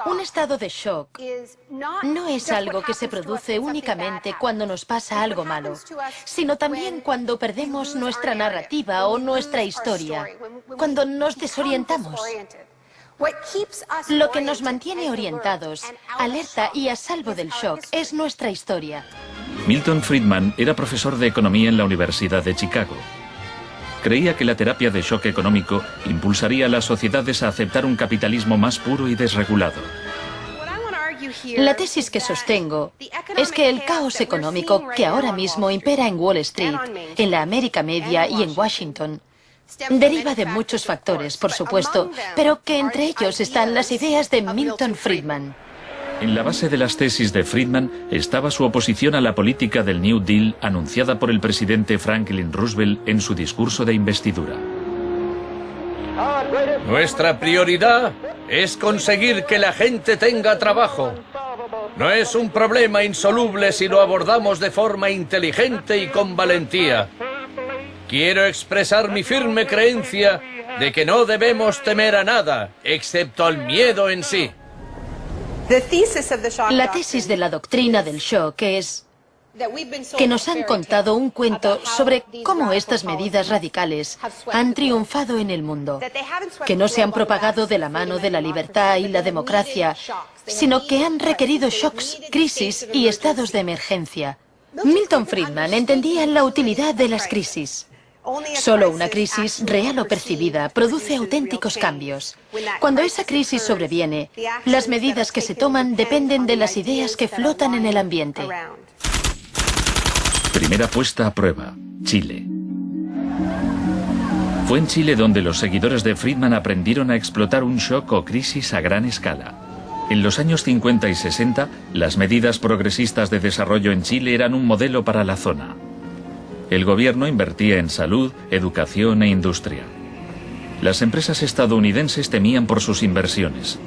Un estado de shock no es algo que se produce únicamente cuando nos pasa algo malo, sino también cuando perdemos nuestra narrativa o nuestra historia, cuando nos desorientamos. Lo que nos mantiene orientados, alerta y a salvo del shock es nuestra historia. Milton Friedman era profesor de economía en la Universidad de Chicago. Creía que la terapia de shock económico impulsaría a las sociedades a aceptar un capitalismo más puro y desregulado. La tesis que sostengo es que el caos económico que ahora mismo impera en Wall Street, en la América Media y en Washington, deriva de muchos factores, por supuesto, pero que entre ellos están las ideas de Milton Friedman. En la base de las tesis de Friedman estaba su oposición a la política del New Deal anunciada por el presidente Franklin Roosevelt en su discurso de investidura. Nuestra prioridad es conseguir que la gente tenga trabajo. No es un problema insoluble si lo abordamos de forma inteligente y con valentía. Quiero expresar mi firme creencia de que no debemos temer a nada, excepto al miedo en sí. La tesis de la doctrina del shock es que nos han contado un cuento sobre cómo estas medidas radicales han triunfado en el mundo, que no se han propagado de la mano de la libertad y la democracia, sino que han requerido shocks, crisis y estados de emergencia. Milton Friedman entendía la utilidad de las crisis. Solo una crisis, real o percibida, produce auténticos cambios. Cuando esa crisis sobreviene, las medidas que se toman dependen de las ideas que flotan en el ambiente. Primera puesta a prueba, Chile. Fue en Chile donde los seguidores de Friedman aprendieron a explotar un shock o crisis a gran escala. En los años 50 y 60, las medidas progresistas de desarrollo en Chile eran un modelo para la zona. El gobierno invertía en salud, educación e industria. Las empresas estadounidenses temían por sus inversiones.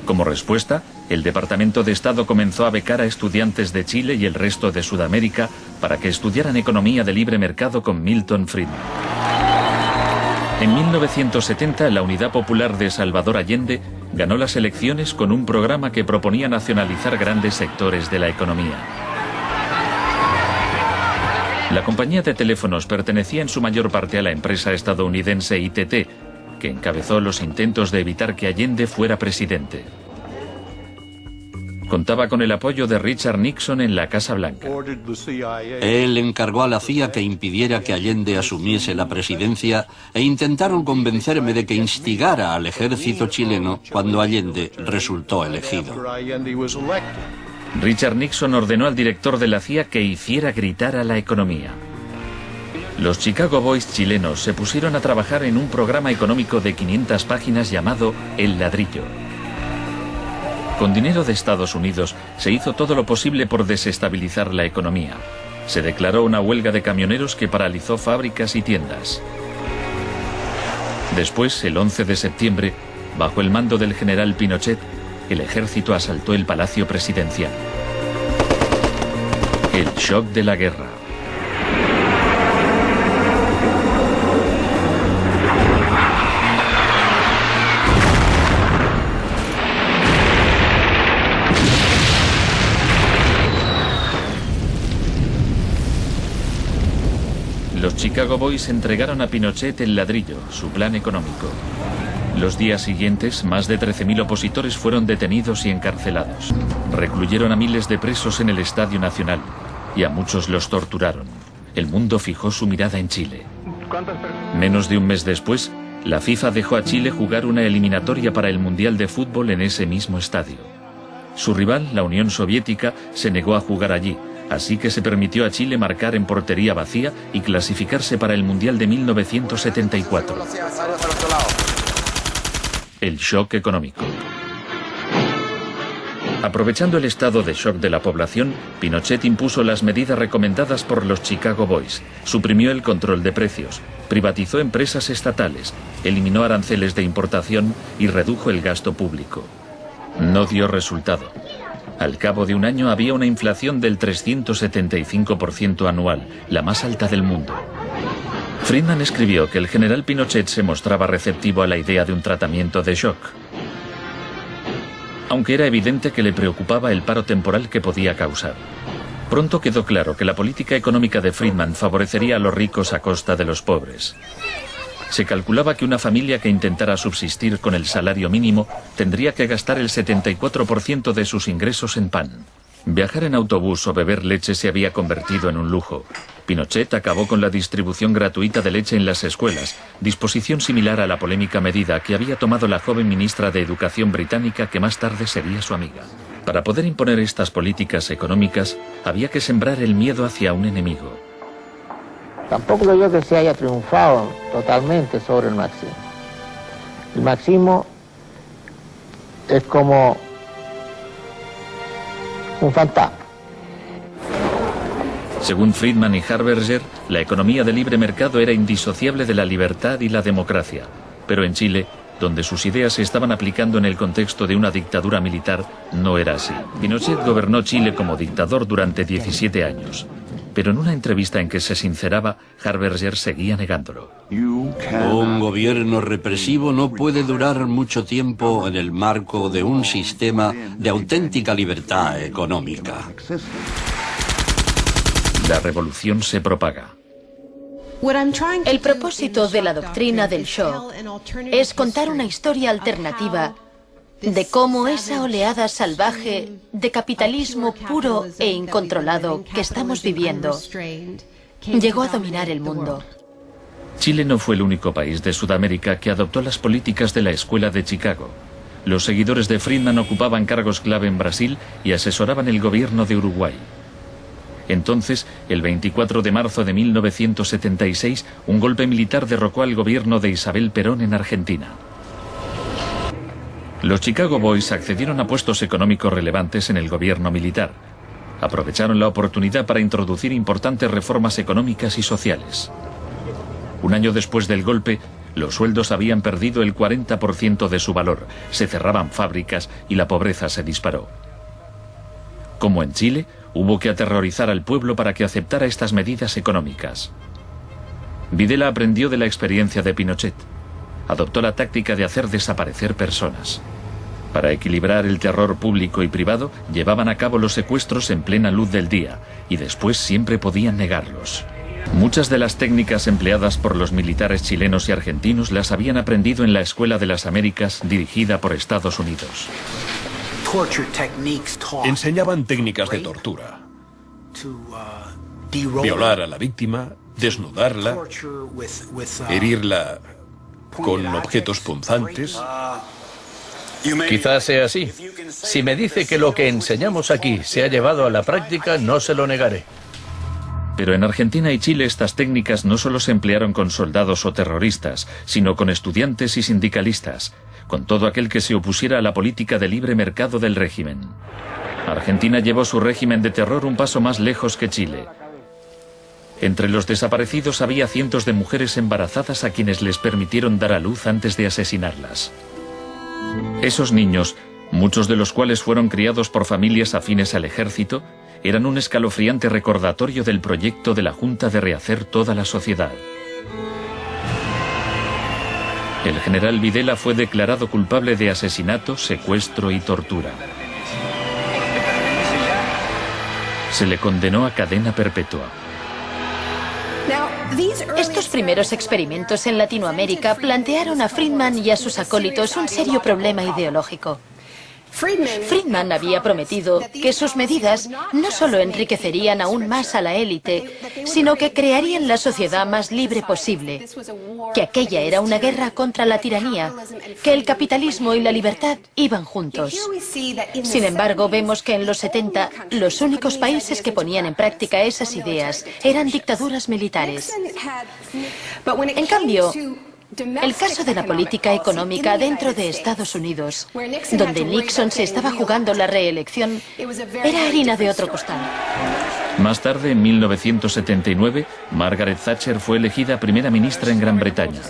Como respuesta, el Departamento de Estado comenzó a becar a estudiantes de Chile y el resto de Sudamérica para que estudiaran economía de libre mercado con Milton Friedman. En 1970, la Unidad Popular de Salvador Allende ganó las elecciones con un programa que proponía nacionalizar grandes sectores de la economía. La compañía de teléfonos pertenecía en su mayor parte a la empresa estadounidense ITT, que encabezó los intentos de evitar que Allende fuera presidente. Contaba con el apoyo de Richard Nixon en la Casa Blanca. Él encargó a la CIA que impidiera que Allende asumiese la presidencia e intentaron convencerme de que instigara al ejército chileno cuando Allende resultó elegido. Richard Nixon ordenó al director de la CIA que hiciera gritar a la economía. Los Chicago Boys chilenos se pusieron a trabajar en un programa económico de 500 páginas llamado El Ladrillo. Con dinero de Estados Unidos se hizo todo lo posible por desestabilizar la economía. Se declaró una huelga de camioneros que paralizó fábricas y tiendas. Después, el 11 de septiembre, bajo el mando del general Pinochet, el ejército asaltó el Palacio Presidencial. El shock de la guerra. Los Chicago Boys entregaron a Pinochet El Ladrillo, su plan económico. Los días siguientes, más de 13.000 opositores fueron detenidos y encarcelados. Recluyeron a miles de presos en el Estadio Nacional y a muchos los torturaron. El mundo fijó su mirada en Chile. Menos de un mes después, la FIFA dejó a Chile jugar una eliminatoria para el Mundial de Fútbol en ese mismo estadio. Su rival, la Unión Soviética, se negó a jugar allí, así que se permitió a Chile marcar en portería vacía y clasificarse para el Mundial de 1974. El shock económico. Aprovechando el estado de shock de la población, Pinochet impuso las medidas recomendadas por los Chicago Boys, suprimió el control de precios, privatizó empresas estatales, eliminó aranceles de importación y redujo el gasto público. No dio resultado. Al cabo de un año había una inflación del 375% anual, la más alta del mundo. Friedman escribió que el general Pinochet se mostraba receptivo a la idea de un tratamiento de shock. aunque era evidente que le preocupaba el paro temporal que podía causar. Pronto quedó claro que la política económica de Friedman favorecería a los ricos a costa de los pobres. Se calculaba que una familia que intentara subsistir con el salario mínimo tendría que gastar el 74% de sus ingresos en pan. Viajar en autobús o beber leche se había convertido en un lujo. Pinochet acabó con la distribución gratuita de leche en las escuelas, disposición similar a la polémica medida que había tomado la joven ministra de Educación británica que más tarde sería su amiga. Para poder imponer estas políticas económicas, había que sembrar el miedo hacia un enemigo. Tampoco creo que se haya triunfado totalmente sobre el marxismo. El marxismo es como un fantasma. Según Friedman y Harberger, la economía de libre mercado era indisociable de la libertad y la democracia. Pero en Chile, donde sus ideas se estaban aplicando en el contexto de una dictadura militar, no era así. Pinochet gobernó Chile como dictador durante 17 años. Pero en una entrevista en que se sinceraba, Harberger seguía negándolo. Un gobierno represivo no puede durar mucho tiempo en el marco de un sistema de auténtica libertad económica. La revolución se propaga. El propósito de la doctrina del shock es contar una historia alternativa de cómo esa oleada salvaje de capitalismo puro e incontrolado que estamos viviendo llegó a dominar el mundo. Chile no fue el único país de Sudamérica que adoptó las políticas de la Escuela de Chicago. Los seguidores de Friedman ocupaban cargos clave en Brasil y asesoraban el gobierno de Uruguay. Entonces, el 24 de marzo de 1976, un golpe militar derrocó al gobierno de Isabel Perón en Argentina. Los Chicago Boys accedieron a puestos económicos relevantes en el gobierno militar. Aprovecharon la oportunidad para introducir importantes reformas económicas y sociales. Un año después del golpe, los sueldos habían perdido el 40% de su valor, se cerraban fábricas y la pobreza se disparó. Como en Chile, hubo que aterrorizar al pueblo para que aceptara estas medidas económicas. Videla aprendió de la experiencia de Pinochet. Adoptó la táctica de hacer desaparecer personas. Para equilibrar el terror público y privado, llevaban a cabo los secuestros en plena luz del día, y después siempre podían negarlos. Muchas de las técnicas empleadas por los militares chilenos y argentinos las habían aprendido en la Escuela de las Américas, dirigida por Estados Unidos. Enseñaban técnicas de tortura. Violar a la víctima, desnudarla, herirla con objetos punzantes. Quizás sea así. Si me dice que lo que enseñamos aquí se ha llevado a la práctica, no se lo negaré. Pero en Argentina y Chile estas técnicas no solo se emplearon con soldados o terroristas, sino con estudiantes y sindicalistas, con todo aquel que se opusiera a la política de libre mercado del régimen. Argentina llevó su régimen de terror un paso más lejos que Chile. Entre los desaparecidos había cientos de mujeres embarazadas a quienes les permitieron dar a luz antes de asesinarlas. Esos niños, muchos de los cuales fueron criados por familias afines al ejército, eran un escalofriante recordatorio del proyecto de la Junta de rehacer toda la sociedad. El general Videla fue declarado culpable de asesinato, secuestro y tortura. Se le condenó a cadena perpetua. Estos primeros experimentos en Latinoamérica plantearon a Friedman y a sus acólitos un serio problema ideológico. Friedman había prometido que sus medidas no solo enriquecerían aún más a la élite, sino que crearían la sociedad más libre posible, que aquella era una guerra contra la tiranía, que el capitalismo y la libertad iban juntos. Sin embargo, vemos que en los 70 los únicos países que ponían en práctica esas ideas eran dictaduras militares. En cambio, el caso de la política económica dentro de Estados Unidos, donde Nixon se estaba jugando la reelección, era harina de otro costal. Más tarde, en 1979, Margaret Thatcher fue elegida primera ministra en Gran Bretaña.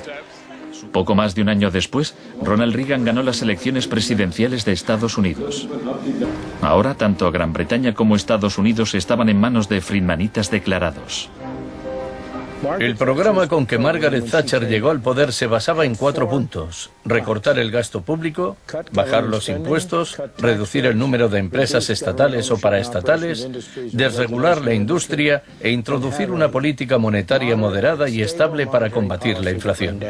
Poco más de un año después, Ronald Reagan ganó las elecciones presidenciales de Estados Unidos. Ahora, tanto Gran Bretaña como Estados Unidos estaban en manos de friedmanitas declarados. El programa con que Margaret Thatcher llegó al poder se basaba en 4 puntos: recortar el gasto público, bajar los impuestos, reducir el número de empresas estatales o paraestatales, desregular la industria e introducir una política monetaria moderada y estable para combatir la inflación.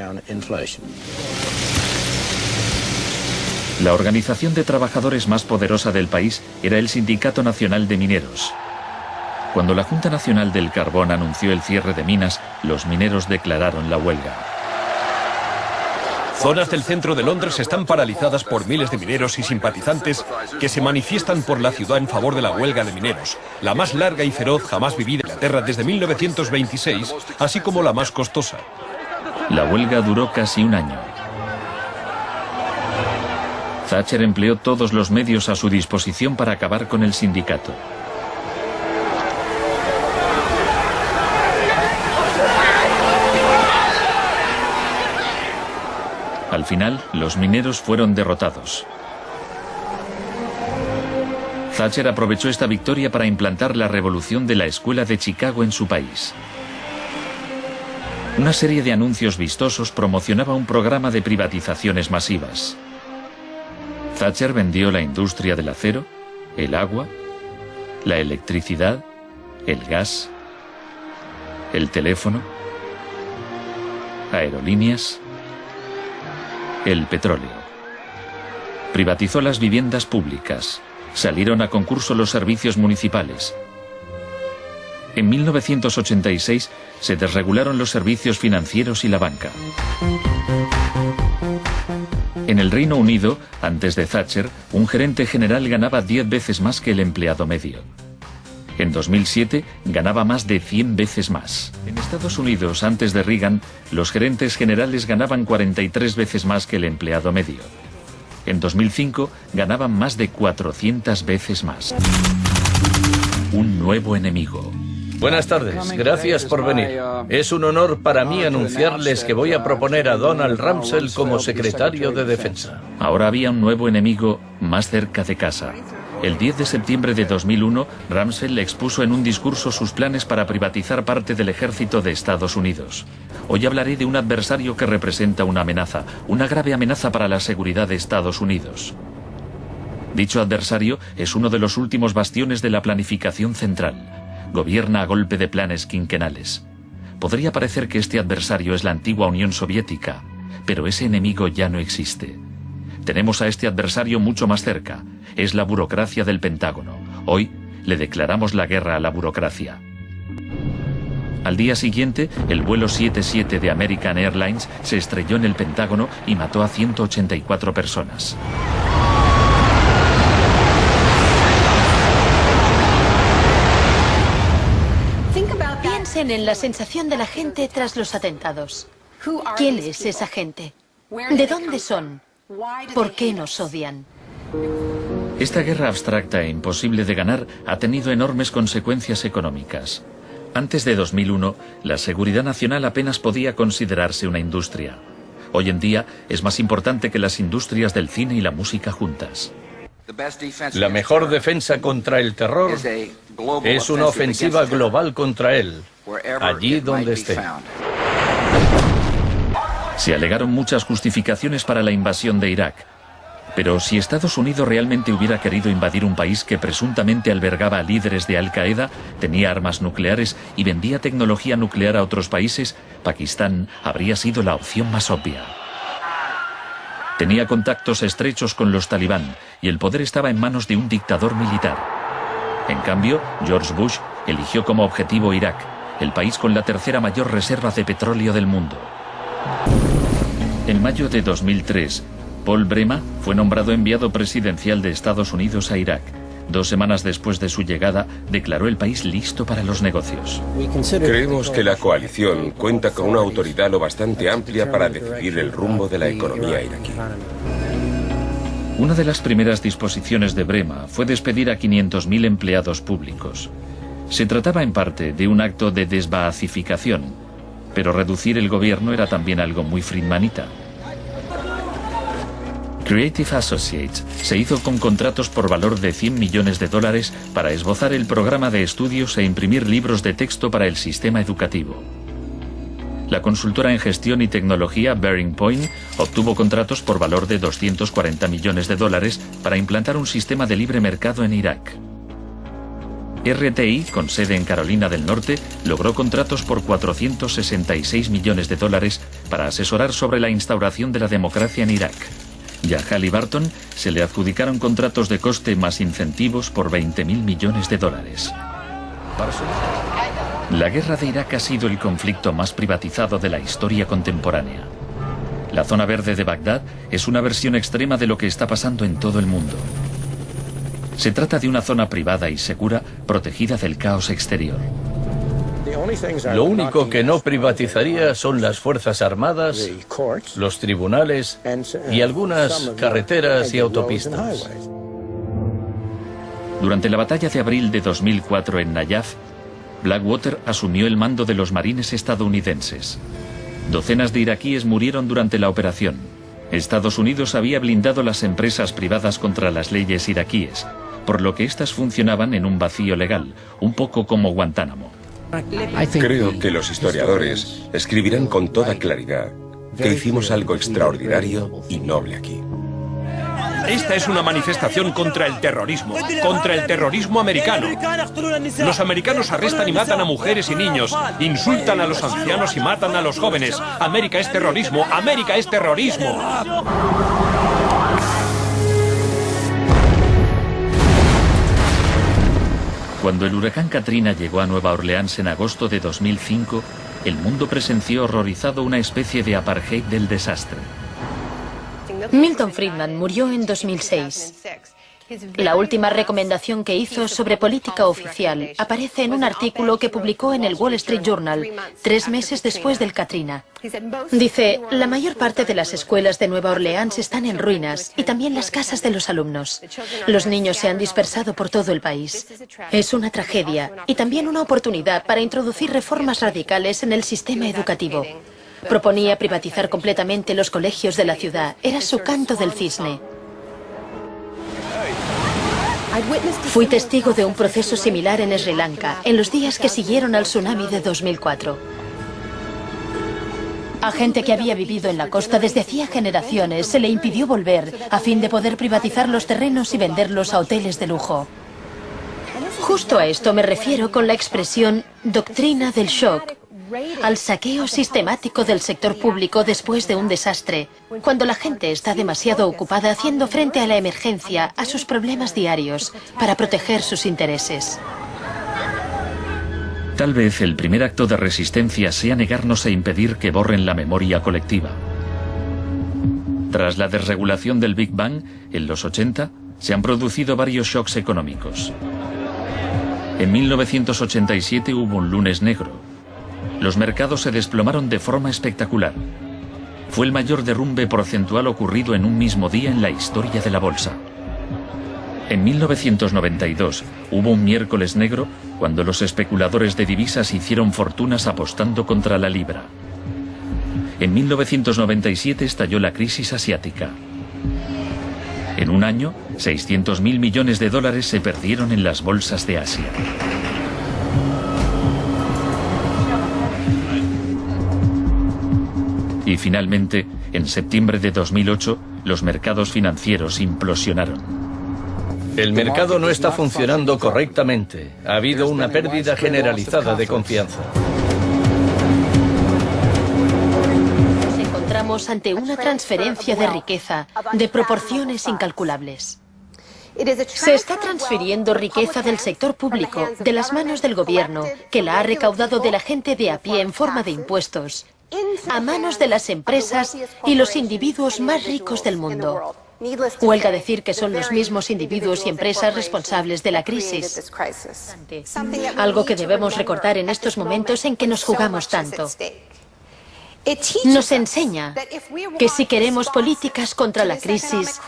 La organización de trabajadores más poderosa del país era el Sindicato Nacional de Mineros. Cuando la Junta Nacional del Carbón anunció el cierre de minas, los mineros declararon la huelga. Zonas del centro de Londres están paralizadas por miles de mineros y simpatizantes que se manifiestan por la ciudad en favor de la huelga de mineros, la más larga y feroz jamás vivida en Inglaterra desde 1926, así como la más costosa. La huelga duró casi un año. Thatcher empleó todos los medios a su disposición para acabar con el sindicato. Al final, los mineros fueron derrotados. Thatcher aprovechó esta victoria para implantar la revolución de la Escuela de Chicago en su país. Una serie de anuncios vistosos promocionaba un programa de privatizaciones masivas. Thatcher vendió la industria del acero, el agua, la electricidad, el gas, el teléfono, aerolíneas, el petróleo. Privatizó las viviendas públicas. Salieron a concurso los servicios municipales. En 1986 se desregularon los servicios financieros y la banca. En el Reino Unido, antes de Thatcher, un gerente general ganaba 10 veces más que el empleado medio. En 2007 ganaba más de 100 veces más. En Estados Unidos, antes de Reagan, los gerentes generales ganaban 43 veces más que el empleado medio. En 2005 ganaban más de 400 veces más. Un nuevo enemigo. Buenas tardes, gracias por venir. Es un honor para mí anunciarles que voy a proponer a Donald Rumsfeld como secretario de Defensa. Ahora había un nuevo enemigo más cerca de casa. El 10 de septiembre de 2001, Rumsfeld expuso en un discurso sus planes para privatizar parte del ejército de Estados Unidos. Hoy hablaré de un adversario que representa una amenaza, una grave amenaza para la seguridad de Estados Unidos. Dicho adversario es uno de los últimos bastiones de la planificación central. Gobierna a golpe de planes quinquenales. Podría parecer que este adversario es la antigua Unión Soviética, pero ese enemigo ya no existe. Tenemos a este adversario mucho más cerca. Es la burocracia del Pentágono. Hoy le declaramos la guerra a la burocracia. Al día siguiente, el vuelo 77 de American Airlines se estrelló en el Pentágono y mató a 184 personas. Piensen en la sensación de la gente tras los atentados. ¿Quién es esa gente? ¿De dónde son? ¿Por qué nos odian? Esta guerra abstracta e imposible de ganar ha tenido enormes consecuencias económicas. Antes de 2001, la seguridad nacional apenas podía considerarse una industria. Hoy en día es más importante que las industrias del cine y la música juntas. La mejor defensa contra el terror es una ofensiva global contra él, allí donde esté. Se alegaron muchas justificaciones para la invasión de Irak. Pero si Estados Unidos realmente hubiera querido invadir un país que presuntamente albergaba a líderes de Al-Qaeda, tenía armas nucleares y vendía tecnología nuclear a otros países, Pakistán habría sido la opción más obvia. Tenía contactos estrechos con los talibán y el poder estaba en manos de un dictador militar. En cambio, George Bush eligió como objetivo Irak, el país con la tercera mayor reserva de petróleo del mundo. En mayo de 2003, Paul Bremer fue nombrado enviado presidencial de Estados Unidos a Irak. 2 semanas después de su llegada, declaró el país listo para los negocios. Creemos que la coalición cuenta con una autoridad lo bastante amplia para decidir el rumbo de la economía iraquí. Una de las primeras disposiciones de Bremer fue despedir a 500.000 empleados públicos. Se trataba en parte de un acto de desbaacificación, pero reducir el gobierno era también algo muy friedmanita. Creative Associates se hizo con contratos por valor de $100 millones para esbozar el programa de estudios e imprimir libros de texto para el sistema educativo. La consultora en gestión y tecnología Bearing Point obtuvo contratos por valor de 240 millones de dólares para implantar un sistema de libre mercado en Irak. RTI, con sede en Carolina del Norte, logró contratos por 466 millones de dólares para asesorar sobre la instauración de la democracia en Irak. Y a Halliburton se le adjudicaron contratos de coste más incentivos por 20.000 millones de dólares. La guerra de Irak ha sido el conflicto más privatizado de la historia contemporánea. La zona verde de Bagdad es una versión extrema de lo que está pasando en todo el mundo. Se trata de una zona privada y segura, protegida del caos exterior. Lo único que no privatizaría son las Fuerzas Armadas, los tribunales y algunas carreteras y autopistas. Durante la batalla de abril de 2004 en Nayaf, Blackwater asumió el mando de los marines estadounidenses. Docenas de iraquíes murieron durante la operación. Estados Unidos había blindado las empresas privadas contra las leyes iraquíes, por lo que éstas funcionaban en un vacío legal, un poco como Guantánamo. Creo que los historiadores escribirán con toda claridad que hicimos algo extraordinario y noble aquí. Esta es una manifestación contra el terrorismo americano. Los americanos arrestan y matan a mujeres y niños, insultan a los ancianos y matan a los jóvenes. América es terrorismo, América es terrorismo. Cuando el huracán Katrina llegó a Nueva Orleans en agosto de 2005, el mundo presenció horrorizado una especie de apartheid del desastre. Milton Friedman murió en 2006. La última recomendación que hizo sobre política oficial aparece en un artículo que publicó en el Wall Street Journal 3 meses después del Katrina. Dice, la mayor parte de las escuelas de Nueva Orleans están en ruinas y también las casas de los alumnos. Los niños se han dispersado por todo el país. Es una tragedia y también una oportunidad para introducir reformas radicales en el sistema educativo. Proponía privatizar completamente los colegios de la ciudad. Era su canto del cisne. Fui testigo de un proceso similar en Sri Lanka, en los días que siguieron al tsunami de 2004. A gente que había vivido en la costa desde hacía generaciones se le impidió volver a fin de poder privatizar los terrenos y venderlos a hoteles de lujo. Justo a esto me refiero con la expresión doctrina del shock, al saqueo sistemático del sector público después de un desastre, cuando la gente está demasiado ocupada haciendo frente a la emergencia, a sus problemas diarios, para proteger sus intereses. Tal vez el primer acto de resistencia sea negarnos a impedir que borren la memoria colectiva. Tras la desregulación del Big Bang, en los 80, se han producido varios shocks económicos. En 1987 hubo un lunes negro. Los mercados se desplomaron de forma espectacular. Fue el mayor derrumbe porcentual ocurrido en un mismo día en la historia de la bolsa. En 1992 hubo un miércoles negro cuando los especuladores de divisas hicieron fortunas apostando contra la libra. En 1997 estalló la crisis asiática. En un año, 600.000 millones de dólares se perdieron en las bolsas de Asia. Y finalmente, en septiembre de 2008, los mercados financieros implosionaron. El mercado no está funcionando correctamente. Ha habido una pérdida generalizada de confianza. Nos encontramos ante una transferencia de riqueza de proporciones incalculables. Se está transfiriendo riqueza del sector público, de las manos del gobierno, que la ha recaudado de la gente de a pie en forma de impuestos, a manos de las empresas y los individuos más ricos del mundo. Huelga decir que son los mismos individuos y empresas responsables de la crisis. Algo que debemos recordar en estos momentos en que nos jugamos tanto. Nos enseña que si queremos políticas contra la crisis,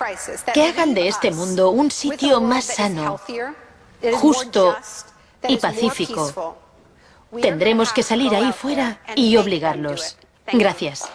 que hagan de este mundo un sitio más sano, justo y pacífico, tendremos que salir ahí fuera y obligarlos. Gracias.